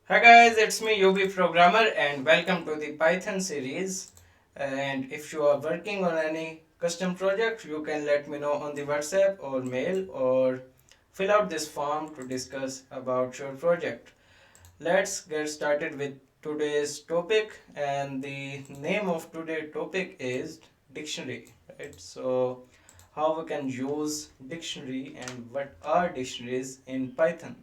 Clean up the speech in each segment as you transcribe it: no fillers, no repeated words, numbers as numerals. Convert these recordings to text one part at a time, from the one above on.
Hi guys, it's me UBprogrammer and welcome to the Python series. And if you are working on any custom project, you can let me know on the WhatsApp or mail or fill out this form to discuss about your project. Let's get started with today's topic, and the name of today's topic is dictionary, right? So how we can use dictionary and what are dictionaries in Python.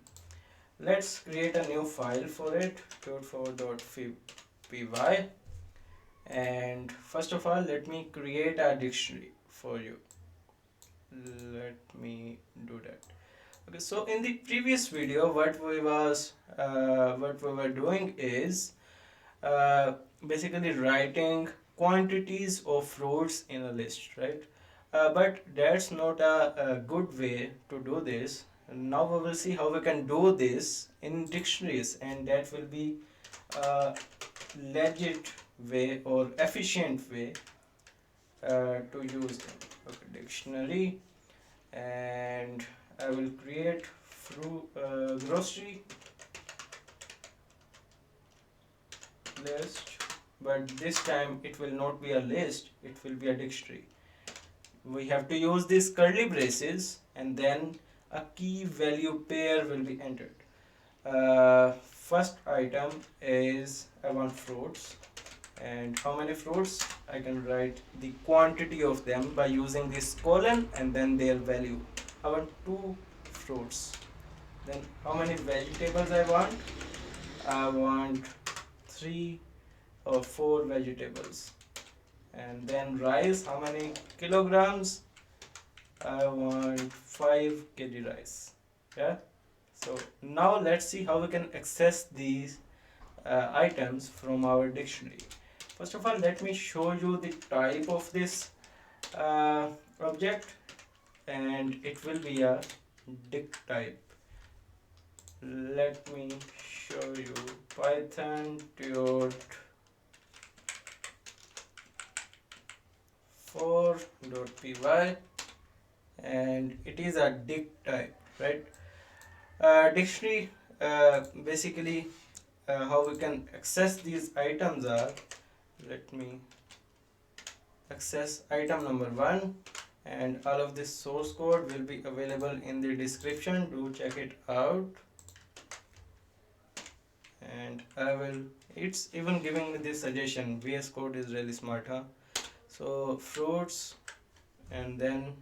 Let's create a new file for it, code4.py, and first of all let me create a dictionary for you. Let me do that. Okay, so in the previous video what we were doing is basically writing quantities of fruits in a list, right? But that's not a good way to do this. Now we will see how we can do this in dictionaries, and that will be a legit way or efficient way to use them. Okay, dictionary, and I will create fruit grocery list, but this time it will not be a list, it will be a dictionary. We have to use these curly braces, and then a key value pair will be entered. First item is I want fruits, and how many fruits? I can write the quantity of them by using this colon and then their value. I want two fruits. Then how many vegetables I want? I want three or four vegetables. And then rice, how many kilograms? I want 5 kg rice. Yeah. So now let's see how we can access these items from our dictionary. First of all, let me show you the type of this object, and it will be a dict type. Let me show you Python dot 4.py, and it is a dict type, right? Dictionary, basically how we can access these items are, let me access item number 1, and all of this source code will be available in the description. Do check it out. And I will, it's even giving me this suggestion, VS Code is really smart, huh? So fruits, and then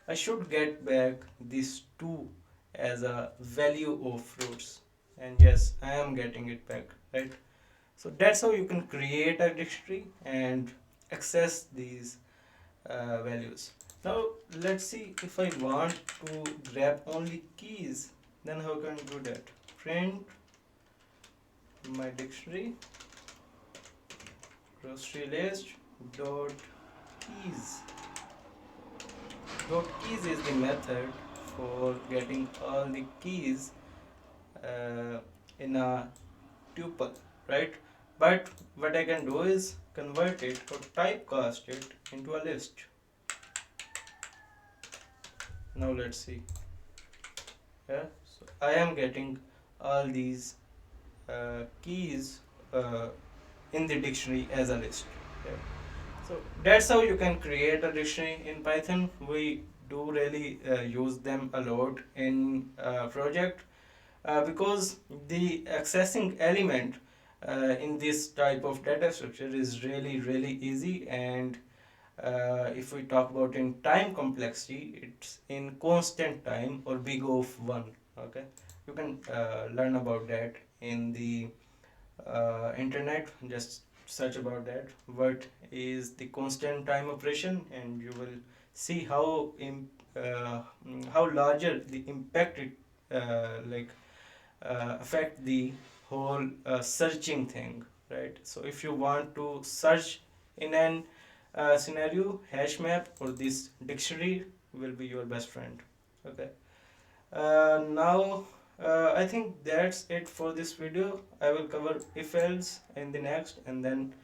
I should get back these two as a value of fruits, and yes, I am getting it back, right? So that's how you can create a dictionary and access these values. Now let's see, if I want to grab only keys, then how can I do that? Print my dictionary grocery list dot keys. Dot keys is the method for getting all the keys uh, in a tuple, right? But what I can do is convert it or typecast it into a list. Now let's see. Yeah, so I am getting all these keys in the dictionary as a list. Yeah. So that's how you can create a dictionary in Python. We do really use them a lot in project because the accessing element in this type of data structure is really easy, and if we talk about in time complexity, it's in constant time or big of 1. Okay, you can learn about that in the internet. Just search about that, what is the constant time operation, and you will see how larger the impact it affect the whole searching thing, right? So if you want to search in an scenario, Hashmap or this dictionary will be your best friend. Okay. Now I think that's it for this video. I will cover if else in the next, and then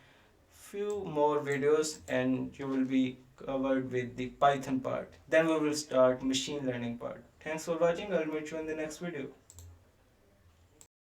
few more videos, and you will be covered with the Python part. Then we will start machine learning part. Thanks for watching. I'll meet you in the next video.